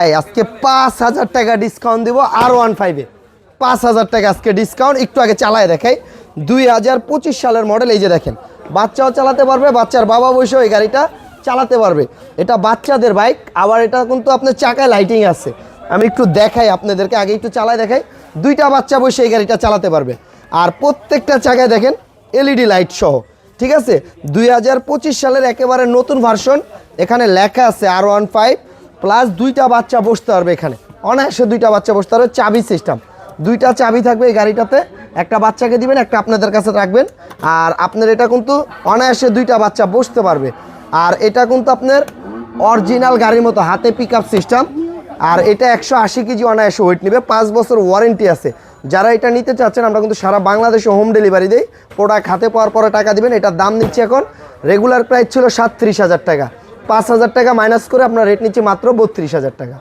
আজকে 5000 টাকা ডিসকাউন্ট দিব R15 এ 5000 টাকা আজকে ডিসকাউন্ট। একটু আগে চালায় দেখাই 2025 সালের মডেল। এই যে দেখেন বাচ্চাও চালাতে পারবে, বাচ্চার বাবা বসেও এই গাড়িটা চালাতে পারবে। এটা বাচ্চাদের বাইক, আবার এটা কিন্তু আপনার চাকায় লাইটিং আছে। আমি একটু দেখাই আপনাদেরকে, আগে একটু চালায় দেখাই। দুইটা বাচ্চা বসে এই গাড়িটা চালাতে পারবে। আর প্রত্যেকটা চাকায় দেখেন এলইডি লাইট সহ, ঠিক আছে। 2025 সালের একেবারে নতুন ভার্সন। এখানে লেখা আছে R15 প্লাস দুইটা বাচ্চা বসতে পারবে। এখানে অনায়াসে দুইটা বাচ্চা বসতে পারবে। চাবি সিস্টেম, দুইটা চাবি থাকবে এই গাড়িটাতে। একটা বাচ্চাকে দিবেন, একটা আপনাদের কাছে রাখবেন। আর আপনার এটা কিন্তু অনায়াসে দুইটা বাচ্চা বসতে পারবে। আর এটা কিন্তু আপনার অরিজিনাল গাড়ির মতো হাতে পিক আপ সিস্টেম। আর এটা 180 কেজি অনায়াসে ওয়েট নেবে, 5 বছর ওয়ারেন্টি আছে। যারা এটা নিতে চাচ্ছেন আমরা কিন্তু সারা বাংলাদেশে হোম ডেলিভারি দেই। প্রোডাক্ট হাতে পাওয়ার পরে টাকা দিবেন। এটার দাম নিচ্ছে এখন, রেগুলার প্রাইস ছিল 37,000 টাকা, 5,000 টাকা মাইনাস করে আপনার রেট নিচ্ছে মাত্র 32,000 টাকা।